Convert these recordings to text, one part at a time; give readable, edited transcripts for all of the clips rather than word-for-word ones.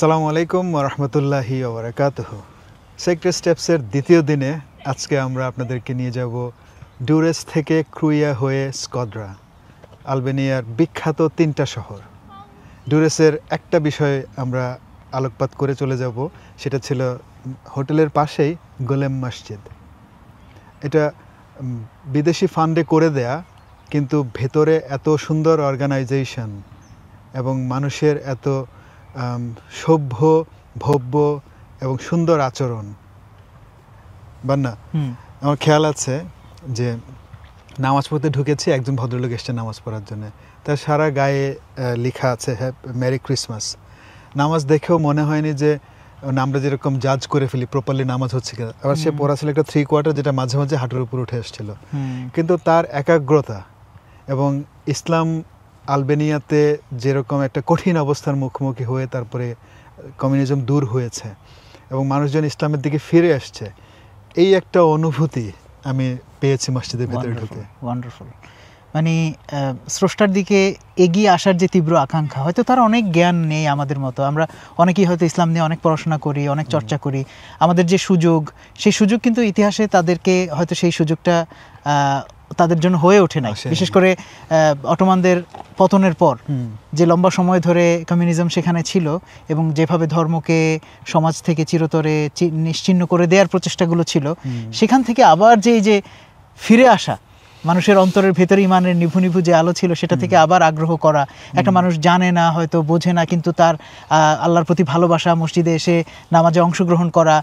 আসসালামু আলাইকুম ওয়া রাহমাতুল্লাহি ওয়া বারাকাতুহু। সেক্টর স্টেপসের দ্বিতীয় দিনে আজকে আমরা আপনাদেরকে নিয়ে যাব ডুরেস থেকে ক্রুইয়া হয়ে স্কদ্রা, আলবেনিয়ার বিখ্যাত তিনটা শহর। ডুরেসের একটা বিষয়ে আমরা আলোকপাত করে চলে যাব, সেটা ছিল হোটেলের পাশেই গোলেম মসজিদ। এটা বিদেশি ফান্ডে করে দেয়া, কিন্তু ভেতরে এত সুন্দর অর্গানাইজেশন এবং মানুষের এত সভ্য, ভব্য এবং সুন্দর আচরণ। বান্না, আমার খেয়াল আছে যে নামাজ পড়তে ঢুকেছি, একজন ভদ্রলোক এসছে নামাজ পড়ার জন্য, তার সারা গায়ে লেখা আছে মেরি ক্রিসমাস। নামাজ দেখেও মনে হয়নি যে আমরা যেরকম জাজ করে ফেলি প্রপারলি নামাজ হচ্ছে কিনা। আবার সে পড়া ছিল একটা 3/4, যেটা মাঝে মাঝে হাঁটুর উপর উঠে এসেছিল। কিন্তু তার একাগ্রতা এবং ইসলাম আলবেনিয়াতে যেরকম একটা কঠিন অবস্থার মুখোমুখি হয়ে তারপরে কমিউনিজম দূর হয়েছে এবং মানুষজন ইসলামের দিকে ফিরে আসছে, এই একটা অনুভূতি আমি পেয়েছি মসজিদের ভেতরে ঢুকে। ওয়ান্ডারফুল। মানে স্রষ্টার দিকে এগিয়ে আসার যে তীব্র আকাঙ্ক্ষা, হয়তো তার অনেক জ্ঞান নেই আমাদের মতো। আমরা অনেকেই হয়তো ইসলাম নিয়ে অনেক পড়াশোনা করি, অনেক চর্চা করি, আমাদের যে সুযোগ, সেই সুযোগ কিন্তু ইতিহাসে তাদেরকে হয়তো সেই সুযোগটা তাদের জন্য হয়ে ওঠে নাই। বিশেষ করে অটোমানদের পতনের পর যে লম্বা সময় ধরে কমিউনিজম সেখানে ছিল এবং যেভাবে ধর্মকে সমাজ থেকে চিরতরে নিশ্চিহ্ন করে দেওয়ার প্রচেষ্টাগুলো ছিল, সেখান থেকে আবার যে ফিরে আসা, মানুষের অন্তরের ভেতরে ইমানের নিভু নিভু যে আলো ছিল, সেটা থেকে আবার আগ্রহ করা। একটা মানুষ জানে না, হয়তো বোঝে না, কিন্তু তার আল্লাহর প্রতি ভালোবাসা, মসজিদে এসে নামাজে অংশগ্রহণ করা,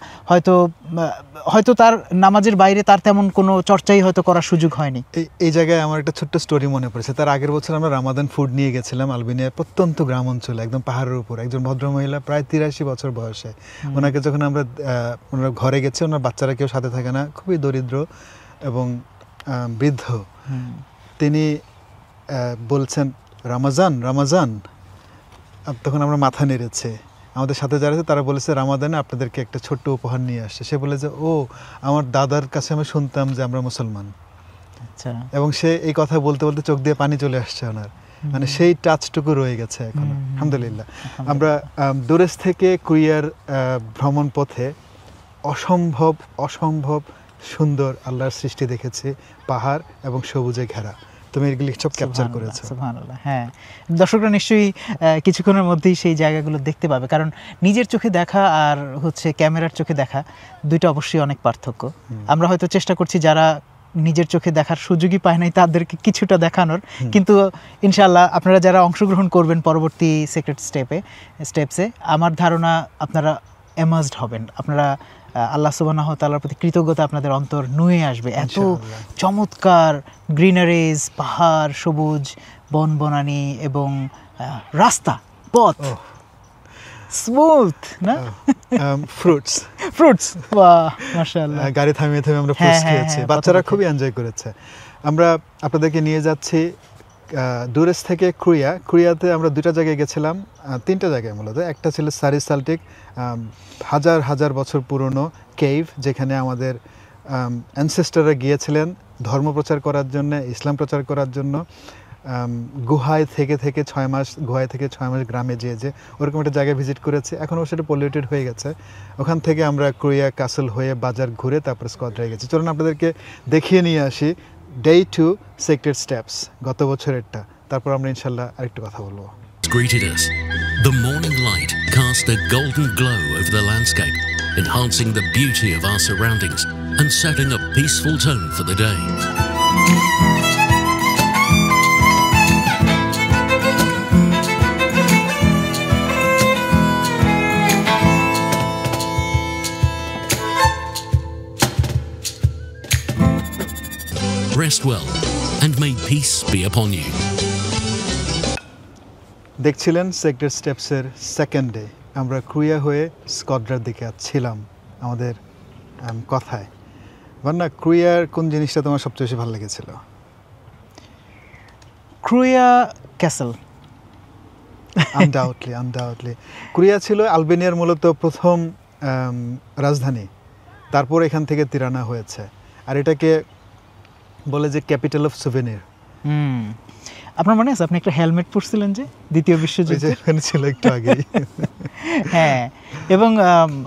হয়তো তার নামাজের বাইরে তার তেমন কোনো চর্চাই হয়তো করার সুযোগ হয়নি। এই জায়গায় আমার একটা ছোট্ট স্টোরি মনে পড়েছে। তার আগের বছর আমরা রামাদান ফুড নিয়ে গেছিলাম আলবেনিয়ার প্রত্যন্ত গ্রাম অঞ্চলে, একদম পাহাড়ের উপর। একজন ভদ্রমহিলা প্রায় 83 বছর বয়সে, ওনাকে যখন আমরা ঘরে গেছি, ওনার বাচ্চারা কেউ সাথে থাকে না, খুবই দরিদ্র এবং বৃদ্ধ। তিনি বলছেন রামাজান রামাজান। তখন আমরা মাথা নেড়েছে। আমাদের সাথে যারা আছে তারা বলেছে রামাদানে আপনাদেরকে একটা ছোট্ট উপহার নিয়ে আসছে। সে বলে যে ও আমার দাদার কাছে আমি শুনতাম যে আমরা মুসলমান। আচ্ছা। এবং সে এই কথা বলতে বলতে চোখ দিয়ে পানি চলে আসছে ওনার, মানে সেই টাচটুকু রয়ে গেছে এখন। আলহামদুলিল্লাহ। আমরা ডুরেস থেকে ক্রুইয়ার ভ্রমণ পথে অসম্ভব অসম্ভব সুন্দর আল্লাহর সৃষ্টি দেখেছি, পাহাড় এবং সবুজে ঘেরা। তুমি এগুলি সব ক্যাপচার করেছো। সুবহানাল্লাহ। হ্যাঁ, দর্শকরা নিশ্চয়ই কিছুক্ষণের মধ্যেই সেই জায়গাগুলো দেখতে পাবে, কারণ নিজের চোখে দেখা আর ক্যামেরার চোখে দেখা দুইটা অবশ্যই অনেক পার্থক্য। আমরা হয়তো চেষ্টা করছি যারা নিজের চোখে দেখার সুযোগই পায় নাই তাদেরকে কিছুটা দেখানোর, কিন্তু ইনশাআল্লাহ আপনারা যারা অংশগ্রহণ করবেন পরবর্তী সিক্রেট স্টেপসে, আমার ধারণা আপনারা এমার্জড হবেন। আপনারা আল্লাহ সুবহানাহু ওয়া তাআলার প্রতি কৃতজ্ঞতা আপনাদের অন্তর নুয়ে আসবে। এত চমৎকার গ্রিনারিজ, পাহাড়, সবুজ বনবনানি এবং রাস্তা, পথ স্মুথ না, ফ্রুটস বাহ মাশাআল্লাহ। গাড়ি থামিয়ে থামিয়ে আমরা ফ্রুটস খেয়েছি, বাচ্চারা খুবই এনজয় করেছে। আমরা আপনাদেরকে নিয়ে যাচ্ছি ডুরেস থেকে ক্রুইয়াতে। আমরা দুটা জায়গায় গেছিলাম, তিনটা জায়গায় মূলত। একটা ছিল সারি সাল্টিক, হাজার হাজার বছর পুরনো কেভ, যেখানে আমাদের অ্যানসেস্টাররা গিয়েছিলেন ধর্ম প্রচার করার জন্য, ইসলাম প্রচার করার জন্য। গুহায় থেকে 6 মাস, গুহায় থেকে 6 মাস গ্রামে যেয়ে ওরকম একটা জায়গায় ভিজিট করেছি। এখন সেটা পলিউটেড হয়ে গেছে। ওখান থেকে আমরা ক্রুইয়া ক্যাসেল হয়ে বাজার ঘুরে তারপর স্কদ্রায় গেছি। চলুন আপনাদেরকে দেখিয়ে নিয়ে আসি ডে 2 সেক্রেট স্টেপস, গত বছরেরটা। তারপর আমরা ইনশাল্লাহ আরেকটু কথা বলবো। Greeted us. The morning light cast a golden glow over the landscape, enhancing the beauty of our surroundings and setting a peaceful tone for the day. Rest well, and may peace be upon you. দেখছিলেন secret স্টেপসের second day. আমরা ক্রুইয়া হয়ে স্কদ্রার দিকে ছিলাম আমাদের কথায়। বান্না, ক্রুইয়ার কোন জিনিসটা তোমার সবচেয়ে বেশি ভালো লেগেছিল? ক্রুইয়া ক্যাসেল। আনডাউটলি ক্রুইয়া ছিল আলবেনিয়ার মূলত প্রথম রাজধানী, তারপর এখান থেকে তিরানা হয়েছে। আর এটাকে বলে যে ক্যাপিটাল অফ সুভেনির। আপনার মনে আছে আপনি একটা হেলমেট পরছিলেন যে দ্বিতীয় ওই যে বিশ্বযুদ্ধে? এখানে ছিল একটু আগেই। হ্যাঁ, এবং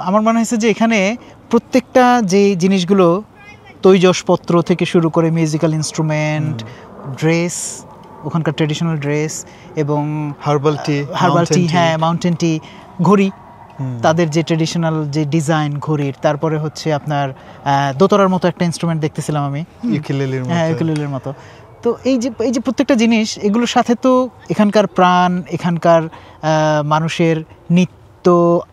আমার মনে হয়েছে যে এখানে প্রত্যেকটা যে জিনিসগুলো তৈজসপত্র থেকে শুরু করে মিউজিক্যাল ইনস্ট্রুমেন্ট, ড্রেস, ওখানকার ট্রেডিশনাল ড্রেস, এবং হার্বাল টি, হ্যাঁ, মাউন্টেন টি, ঘড়ি, তাদের যে ট্রেডিশনাল যে ডিজাইন ঘড়ির, তারপরে হচ্ছে আপনার দোতরার মতো একটা ইনস্ট্রুমেন্ট দেখতেছিলাম আমি, ইউকেলেলের হ্যাঁ, মতো। ইউকেলেলের মতো। তো এই যে প্রত্যেকটা জিনিস, এগুলোর সাথে তো এখানকার প্রাণ, এখানকার মানুষের নিত্য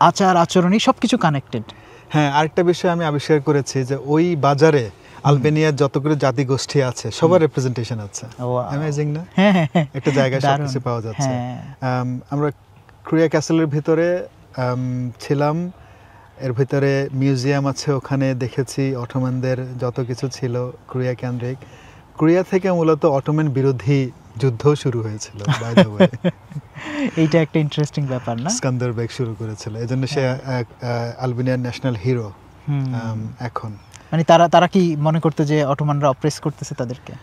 আচার আচরণই সব কিছু কানেক্টেড। হ্যাঁ, আরেকটা বিষয় আমি আবিষ্কার করেছি যে ওই বাজারে আলবেনিয়ার যতগুলো জাতিগোষ্ঠী আছে সবার রিপ্রেজেন্টেশন আছে। অ্যামেজিং না? হ্যাঁ, হ্যাঁ, হ্যাঁ, একটা জায়গায় দারুণ। সবকিছু পাওয়া যাচ্ছে। হ্যাঁ। আমরা ক্রুয়া ক্যাসেলের ভিতরে ছিলাম, এর ভিতরে মিউজিয়াম আছে, ওখানে দেখেছি অটোমানদের যত কিছু ছিল ক্রুয়া কেন্দ্রিক। ক্রুয়া থেকে মূলত অটোমান বিরোধী যুদ্ধ শুরু হয়েছিল, বাই দ্য ওয়ে। এইটা একটা ইন্টারেস্টিং ব্যাপার না? স্কান্দারবেগ শুরু করেছিল, এজন্য সে আলবেনিয়ার ন্যাশনাল হিরো এখন। মানে তারা কি মনে করতে যে অটোমানরা অপ্রেস করতেছে তাদেরকে?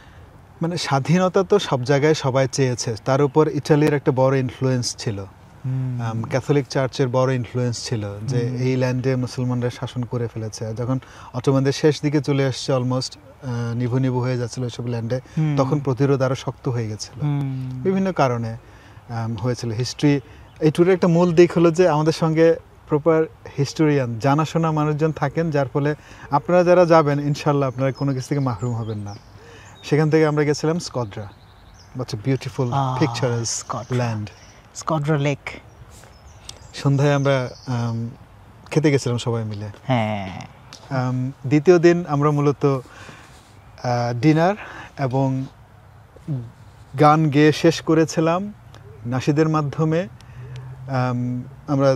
মানে স্বাধীনতা তো সব জায়গায় সবাই চেয়েছে, তার উপর ইটালির একটা বড় ইনফ্লুয়েন্স ছিল, ক্যাথলিক চার্চের বড় ইনফ্লুয়েন্স ছিল যে এই ল্যান্ডে মুসলমানরা শাসন করে ফেলেছে। যখন অটোমানদের শেষ দিকে চলে আসছে, অলমোস্ট নিভু নিভু হয়ে যাচ্ছিল এসব ল্যান্ডে, তখন প্রতিরোধ আরো শক্ত হয়ে গেছিল, বিভিন্ন কারণে হয়েছিল। হিস্ট্রি, এই ট্যুরের একটা মূল দিক হলো যে আমাদের সঙ্গে প্রপার হিস্টোরিয়ান, জানাশোনা মানুষজন থাকেন, যার ফলে আপনারা যারা যাবেন ইনশাল্লাহ আপনারা কোনো কিছু থেকে মাহরুম হবেন না। সেখান থেকে আমরা গেছিলাম স্কদ্রা, বিউটিফুল পিকচারাস ল্যান্ড, স্কদ্রা লেক। সন্ধ্যায় আমরা খেতে গেছিলাম সবাই মিলে। হ্যাঁ, দ্বিতীয় দিন আমরা মূলত ডিনার এবং গান গেয়ে শেষ করেছিলাম নাশিদের মাধ্যমে। আমরা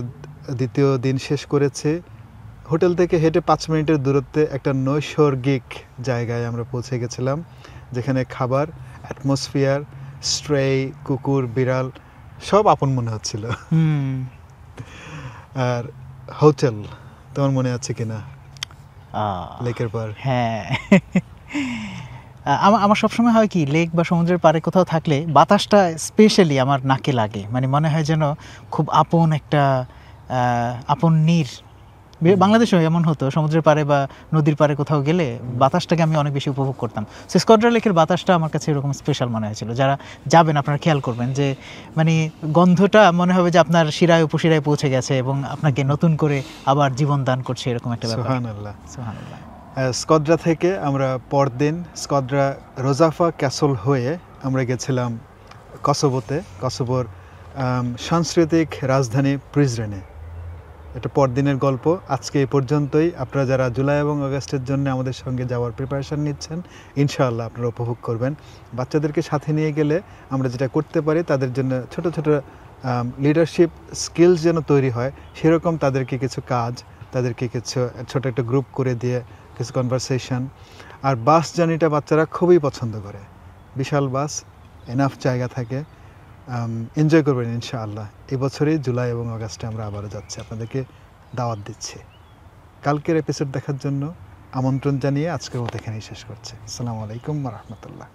দ্বিতীয় দিন শেষ করেছি। হোটেল থেকে হেঁটে 5 মিনিটের দূরত্বে একটা নৈসর্গিক জায়গায় আমরা পৌঁছে গেছিলাম, যেখানে খাবার, অ্যাটমসফিয়ার, স্ট্রে, কুকুর, বিড়াল সব আপন মনে হচ্ছিল। আর হোটেল তোমার মনে আছে কিনা লেকের পার? হ্যাঁ, আমার সবসময় হয় কি, লেক বা সমুদ্রের পাড়ে কোথাও থাকলে বাতাসটা স্পেশালি আমার নাকে লাগে, মানে মনে হয় যেন খুব আপন একটা আপন নীর। বাংলাদেশেও এমন হতো, সমুদ্রের পাড়ে বা নদীর পাড়ে কোথাও গেলে বাতাসটাকে আমি অনেক বেশি উপভোগ করতাম। সো স্কদ্রা লেকের বাতাসটা আমার কাছে এরকম স্পেশাল মনে হয়েছিল। যারা যাবেন আপনারা খেয়াল করবেন যে মানে গন্ধটা মনে হবে যে আপনার শিরায় উপশিরায় পৌঁছে গেছে এবং আপনাকে নতুন করে আবার জীবন দান করছে, এরকম একটা ব্যাপার। সুবহানাল্লাহ, সুবহানাল্লাহ। স্কদ্রা থেকে আমরা পরদিন স্কদ্রা রোজাফা ক্যাসল হয়ে আমরা গেছিলাম কসোভোতে, কসোভোর সাংস্কৃতিক রাজধানী প্রিজরেনে। এটা পরদিনের গল্প। আজকে এই পর্যন্তই। আপনারা যারা জুলাই এবং আগস্টের জন্য আমাদের সঙ্গে যাওয়ার প্রিপারেশান নিচ্ছেন, ইনশাআল্লাহ আপনারা উপভোগ করবেন। বাচ্চাদেরকে সাথে নিয়ে গেলে আমরা যেটা করতে পারি, তাদের জন্য ছোট ছোট লিডারশিপ স্কিলস যেন তৈরি হয়, সেরকম তাদেরকে কিছু কাজ, তাদেরকে কিছু ছোট একটা গ্রুপ করে দিয়ে কিছু কনভারসেশন। আর বাস জার্নিটা বাচ্চারা খুবই পছন্দ করে, বিশাল বাস, এনাফ জায়গা থাকে, এনজয় করবেন ইনশাআল্লাহ। এবছরই জুলাই এবং আগস্টে আমরা আবারও যাচ্ছি, আপনাদেরকে দাওয়াত দিচ্ছি। কালকের এপিসোড দেখার জন্য আমন্ত্রণ জানিয়ে আজকের মতো এখানেই শেষ করছি। আসসালামু আলাইকুম ওয়া রাহমাতুল্লাহ।